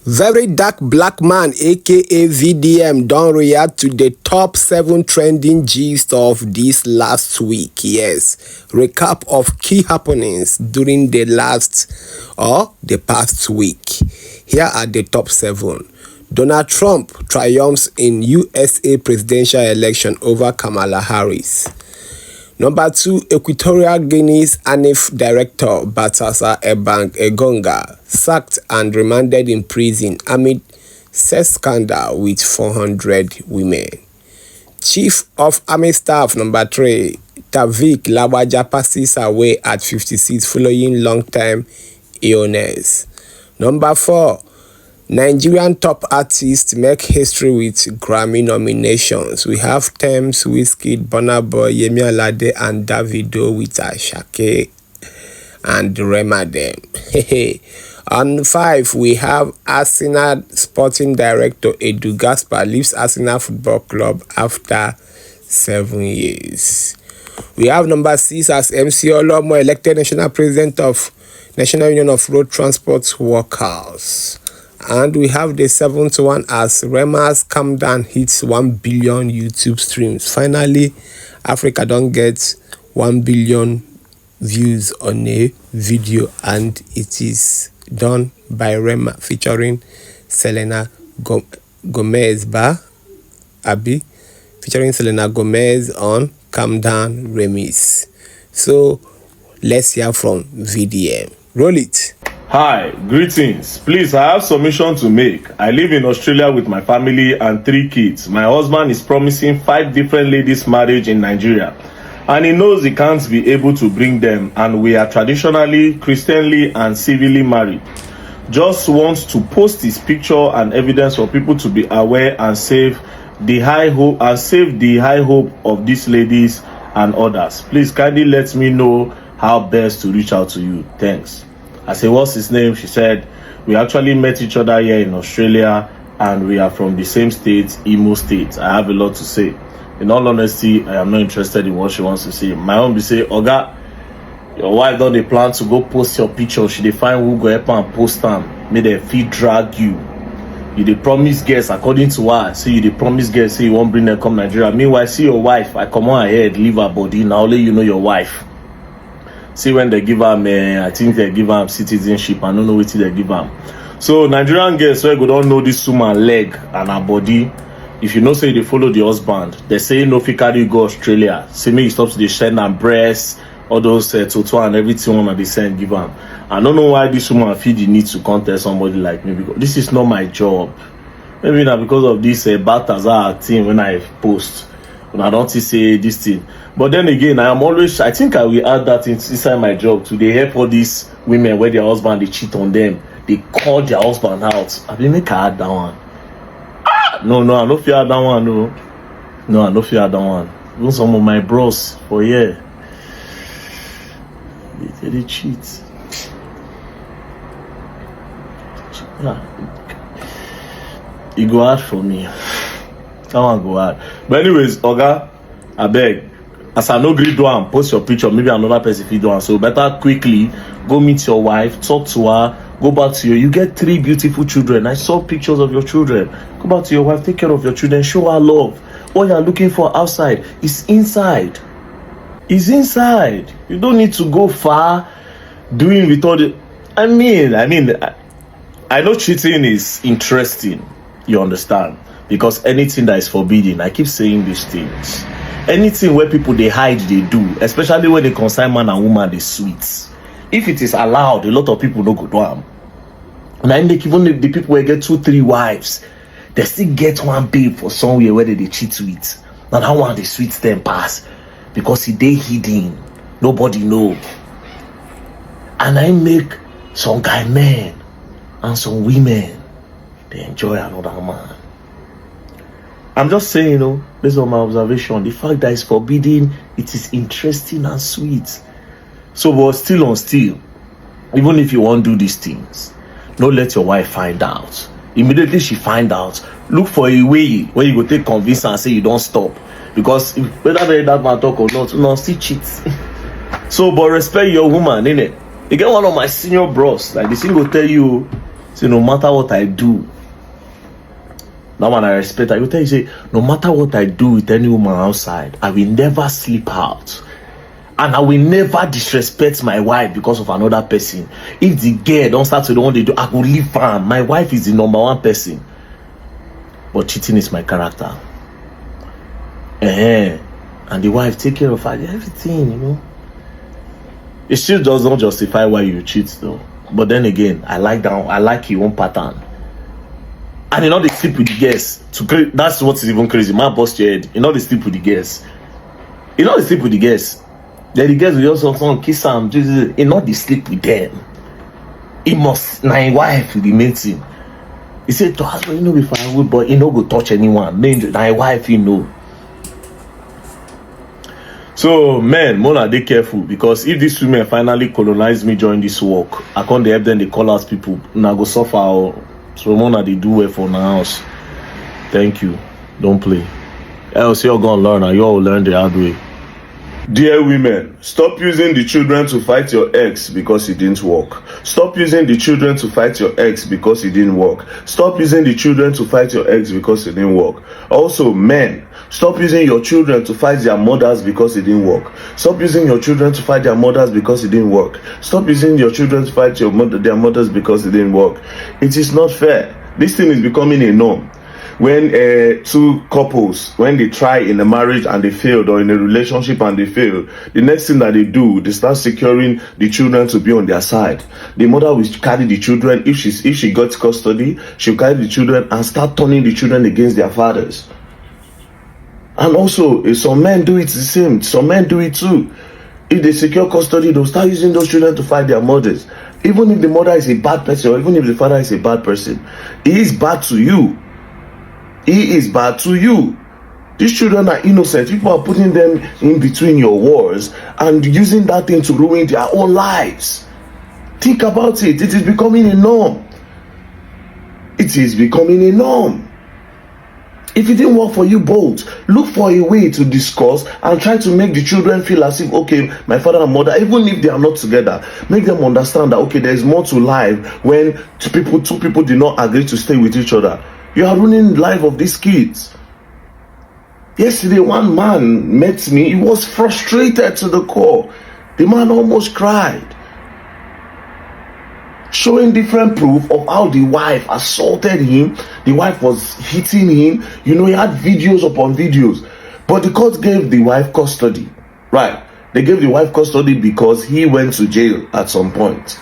Very dark black man aka VDM don react to the top 7 trending gist of this last week. Yes, recap of key happenings during the past week. Here are the top 7. Donald Trump triumphs in USA presidential election over Kamala Harris. Number 2, Equatorial Guinea's ANIF director Baltasar Ebang-Engonga sacked and remanded in prison amid sex scandal with 400 women. Chief of Army Staff number 3, Tavik Lawaja passes away at 56 following long-term illness. Number 4, Nigerian top artists make history with Grammy nominations. We have Tems, Wizkid, Burna Boy, Yemi Alade, and Davido with Asake and Rema them. On 5, we have Arsenal sporting director Edu Gaspar leaves Arsenal Football Club after 7 years. We have number 6 as MC Olomo elected national president of National Union of Road Transport Workers. And we have the 7th one as Rema's Calm Down hits 1 billion YouTube streams. Finally, Africa don't get 1 billion views on a video, and it is done by Rema featuring Selena Gomez featuring Selena Gomez on Calm Down Remix. So let's hear from VDM. Roll it. Hi, greetings. Please, I have submission to make. I live in Australia with my family and 3 kids. My husband is promising 5 different ladies marriage in Nigeria, and he knows he can't be able to bring them, and we are traditionally, Christianly and civilly married. Just wants to post his picture and evidence for people to be aware and save the high hope of these ladies and others. Please kindly let me know how best to reach out to you. Thanks. I said, what's his name? She said, we actually met each other here in Australia and we are from the same state, Imo State. I have a lot to say. In all honesty, I am not interested in what she wants to say. My own be say, Oga, your wife don't dey plan to go post your picture. She dey find who go help and post them. May they feel drag you. You dey promise guests, according to her. See, you dey promise guests, say you won't bring them come Nigeria. Meanwhile, see your wife. I come on ahead, leave her body. Now only you know your wife. See, when they give them, I think they give them citizenship. I don't know what they give them. So Nigerian girls, so you don't know this woman leg and her body. If you know, say they follow the husband, they say no fit carry go Australia. Say me, stop to the send and breast, all those toto and everything one they send give them. I don't know why this woman feel the need to contact somebody like me, because this is not my job. Maybe not because of this Baltasar thing when I post. When I don't say this thing. But then again, I think I will add that inside my job to they help all these women where their husband they cheat on them. They call their husband out. I didn't make her add that one. No, I don't fear that one, no. No, I don't fear that one. Even some of my bros for yeah. They cheat. Yeah. It go hard for me. That one go hard. But anyways, Oga, I beg. As I no agree do and post your picture, maybe another person if you do. So better quickly go meet your wife, talk to her, go back to you get 3 beautiful children. I saw pictures of your children. Go back to your wife, take care of your children, show her love. What you're looking for outside is inside. It's inside. You don't need to go far doing with all the I know cheating is interesting, you understand, because anything that is forbidden, I keep saying these things. Anything where people they hide, they do, especially when they concern man and woman, they sweet. If it is allowed, a lot of people don't go to them. And I make even the people who get 2-3 wives, they still get one babe for somewhere where they cheat with. And how one they sweet them pass because they hidden, nobody know. And I make some guy men and some women they enjoy another man. I'm just saying, you know, based on my observation, the fact that it's forbidden, it is interesting and sweet. So, but still on still, even if you want to do these things, don't let your wife find out. Immediately she find out, look for a way where you go take convince her and say you don't stop. Because whether that man talk or not, no, still cheat. So, but respect your woman, innit? You get one of my senior bros, like this thing will tell you, Say, no matter what I do, that one I respect. I will tell you, say, no matter what I do with any woman outside, I will never sleep out. And I will never disrespect my wife because of another person. If the girl don't start to do what they do, I will leave her. My wife is the number one person. But cheating is my character. And the wife take care of her, everything, you know. It still does not justify why you cheat though. But then again, I like your own pattern. And you know they sleep with the girls. That's what's even crazy. My boss head, you know they sleep with the girls. You know they sleep with the girls. Then the girls will also kiss them. You know they sleep with them. It must my wife the main thing. He said to husband, you know, if I would, but you know, go touch anyone. My wife, you know. So, men, Mona, they careful because if these women finally colonize me during this work, I can't help them. They call out people. Now go suffer. So, Mona, they do well for now. Thank you. Don't play. Else, you're gonna learn, and you all learn the hard way. Dear women, stop using the children to fight your ex because it didn't work. Stop using the children to fight your ex because it didn't work. Stop using the children to fight your ex because it didn't work. Also, men, stop using your children to fight their mothers because it didn't work. Stop using your children to fight their mothers because it didn't work. Stop using your children to fight their mothers because it didn't work. It is not fair. This thing is becoming a norm. When two couples, when they try in a marriage and they failed, or in a relationship and they fail, the next thing that they do, they start securing the children to be on their side. The mother will carry the children. If she got custody, she'll carry the children and start turning the children against their fathers. And also, some men do it the same. Some men do it too. If they secure custody, they'll start using those children to fight their mothers. Even if the mother is a bad person, or even if the father is a bad person, he is bad to you. He is bad to you. These children are innocent. People are putting them in between your wars and using that thing to ruin their own lives. Think about it. It is becoming a norm. It is becoming a norm. If it didn't work for you both, look for a way to discuss and try to make the children feel as if, okay, my father and mother, even if they are not together, make them understand that, okay, there is more to life when two people did not agree to stay with each other. You are ruining the life of these kids. Yesterday, one man met me. He was frustrated to the core. The man almost cried, showing different proof of how the wife assaulted him. The wife was hitting him. You know, he had videos upon videos. But the court gave the wife custody. Right. They gave the wife custody because he went to jail at some point.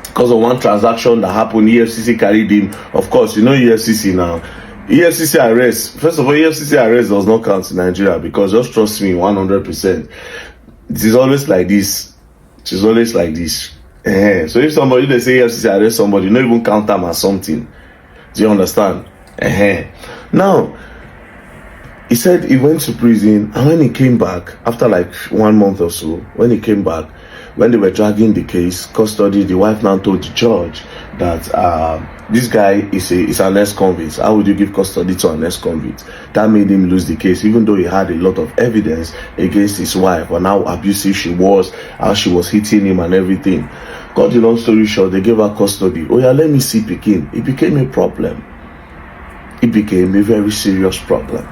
Because of one transaction that happened, EFCC carried him. Of course, you know EFCC now. EFCC arrest. First of all, EFCC arrest does not count in Nigeria because just trust me, 100%. It is always like this. It is always like this. So if somebody, they say EFCC arrest somebody, you don't even count them as something. Do you understand? Now, he said he went to prison, and when he came back, after like 1 month or so, when he came back, when they were dragging the case, custody, the wife now told the judge that this guy is an ex-convict. How would you give custody to an ex-convict? That made him lose the case, even though he had a lot of evidence against his wife on how abusive she was, how she was hitting him and everything. Cut the long story short, they gave her custody. Oh yeah, let me see Pekin. It became a problem. It became a very serious problem.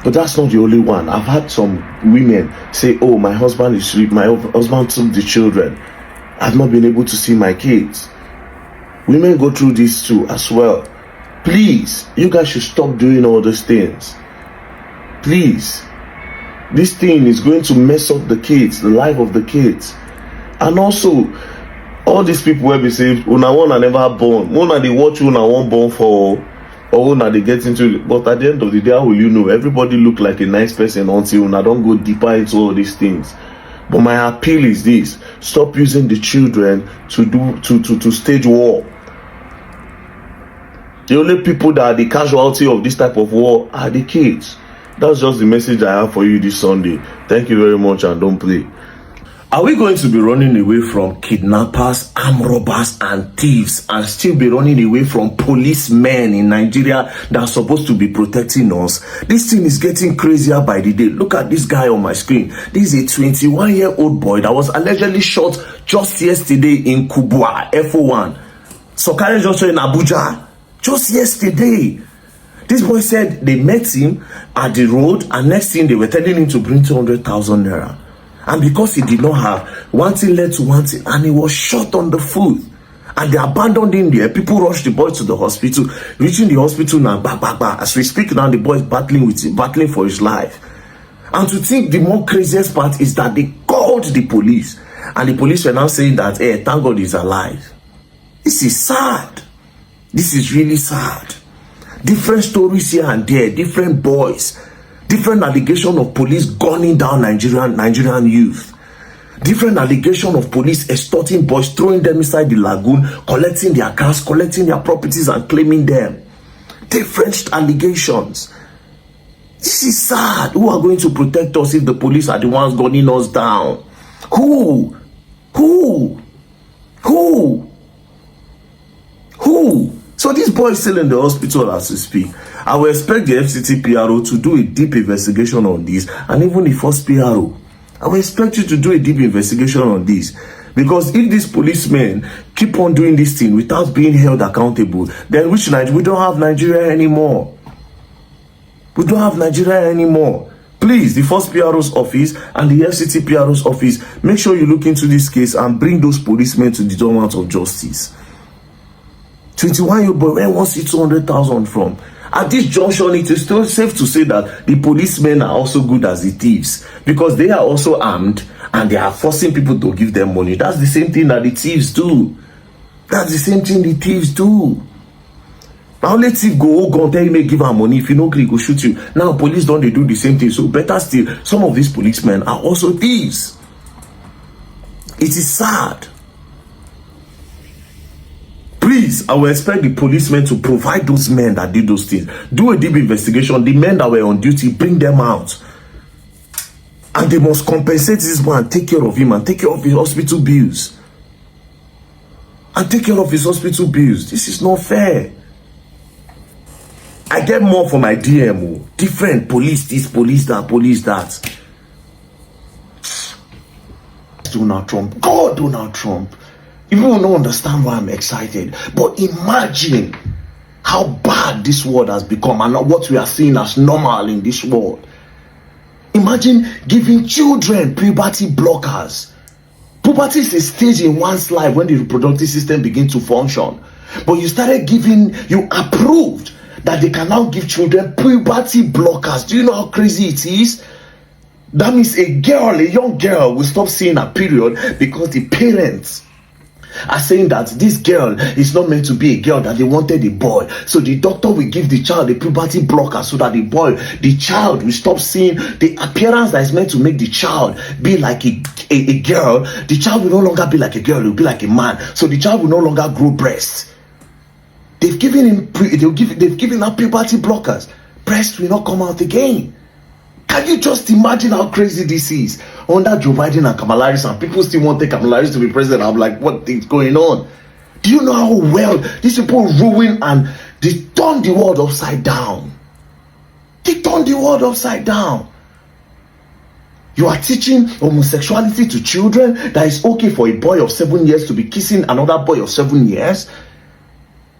But that's not the only one. I've had some women say, oh, my husband is asleep. My husband took the children. I've not been able to see my kids. Women go through this too as well. Please, you guys should stop doing all these things. Please. This thing is going to mess up the kids, the life of the kids. And also, all these people will be saying, una one are never born. Una they watch una one born for, or una they get into it. But at the end of the day, how will you know? Everybody look like a nice person until una don't go deeper into all these things. But my appeal is this: stop using the children to stage war. The only people that are the casualty of this type of war are the kids. That's just the message I have for you this Sunday. Thank you very much, and don't play. Are we going to be running away from kidnappers, armed robbers, and thieves, and still be running away from policemen in Nigeria that are supposed to be protecting us? This thing is getting crazier by the day. Look at this guy on my screen. This is a 21-year-old boy that was allegedly shot just yesterday in Kubwa, FO1. Sokare Junction in Abuja, just yesterday. This boy said they met him at the road, and next thing they were telling him to bring 200,000 naira. And because he did not have, one thing led to one thing, and he was shot on the foot. And they abandoned him there. People rushed the boy to the hospital. Reaching the hospital now, as we speak now, the boy is battling for his life. And to think the more craziest part is that they called the police. And the police were now saying that, hey, thank God he's alive. This is sad. This is really sad. Different stories here and there, different boys, different allegation of police gunning down Nigerian youth, different allegation of police extorting boys, throwing them inside the lagoon, collecting their cars, collecting their properties and claiming them. Different allegations. This is sad. Who are going to protect us if the police are the ones gunning us down? Who? So this boy is still in the hospital as we speak. I will expect the FCT PRO to do a deep investigation on this, and even the first PRO. I will expect you to do a deep investigation on this. Because if these policemen keep on doing this thing without being held accountable, then we don't have Nigeria anymore. We don't have Nigeria anymore. Please, the first PRO's office and the FCT PRO's office, make sure you look into this case and bring those policemen to the doormat of justice. 21-year-old boy, where wants he 200,000 from? At this junction, it is still safe to say that the policemen are also good as the thieves, because they are also armed and they are forcing people to give them money. That's the same thing that the thieves do. That's the same thing the thieves do. Now let thief go gun tell you may give her money. If you no agree, go shoot you. Now police don't they do the same thing. So better still, some of these policemen are also thieves. It is sad. Please, I will expect the policemen to provide those men that did those things. Do a deep investigation. The men that were on duty, bring them out. And they must compensate this man, take care of him, and take care of his hospital bills. This is not fair. I get more for my DM. Different police this, police that, police that. Donald Trump. God, Donald Trump. People don't understand why I'm excited. But imagine how bad this world has become and what we are seeing as normal in this world. Imagine giving children puberty blockers. Puberty is a stage in one's life when the reproductive system begins to function. But you approved that they can now give children puberty blockers. Do you know how crazy it is? That means a young girl will stop seeing her period because the parents are saying that this girl is not meant to be a girl, that they wanted a boy. So the doctor will give the child a puberty blocker so that the child will stop seeing the appearance that is meant to make the child be like a girl. The child will no longer be like a girl, it will be like a man. So the child will no longer grow breasts. They've given her puberty blockers. Breast will not come out again. Can you just imagine how crazy this is? Under Joe Biden and Kamala Harris, and people still want Kamala Harris to be president. I'm like, what is going on? Do you know how well these people ruin and they turn the world upside down? You are teaching homosexuality to children, that it's okay for a boy of 7 years to be kissing another boy of 7 years.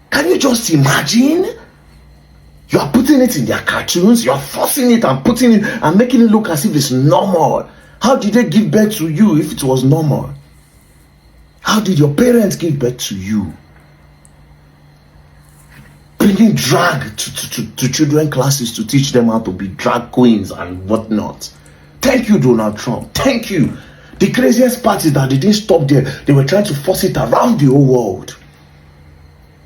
Can you just imagine? You are putting it in their cartoons, you are forcing it and putting it and making it look as if it's normal. How did they give birth to you if it was normal? How did your parents give birth to you? Bringing drag to children classes to teach them how to be drag queens and whatnot. Thank you, Donald Trump. Thank you. The craziest part is that they didn't stop there. They were trying to force it around the whole world.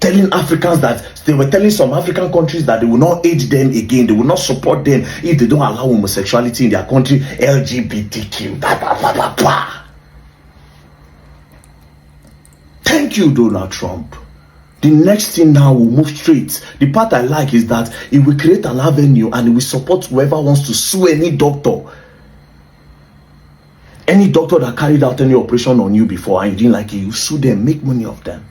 Telling Africans that they were telling some African countries that they will not aid them again, they will not support them if they don't allow homosexuality in their country. LGBTQ. Thank you, Donald Trump. The next thing now will move straight. The part I like is that it will create an avenue and it will support whoever wants to sue any doctor. Any doctor that carried out any operation on you before and you didn't like it, you sue them, make money off them.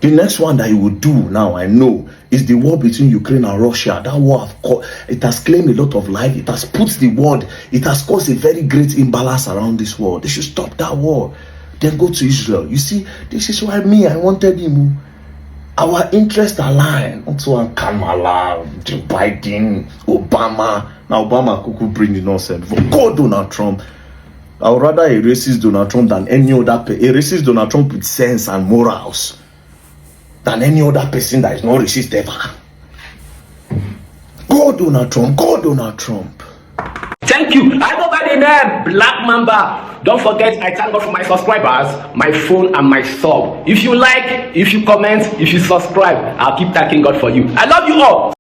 The next one that you will do now, I know, is the war between Ukraine and Russia. That war, it has claimed a lot of life. It has put the world, it has caused a very great imbalance around this world. They should stop that war. Then go to Israel. You see, this is why I wanted him. Our interests align. Also, on Kamala, Joe Biden, Obama. Now, Obama could bring the nonsense. For God, Donald Trump. I would rather a racist Donald Trump than any other a racist Donald Trump with sense and morals than any other person that is not racist ever. God, Donald Trump. God, Donald Trump. Thank you. I go by the name Black Mamba. Don't forget, I thank God for my subscribers, my phone, and my sub. If you like, if you comment, if you subscribe, I'll keep thanking God for you. I love you all.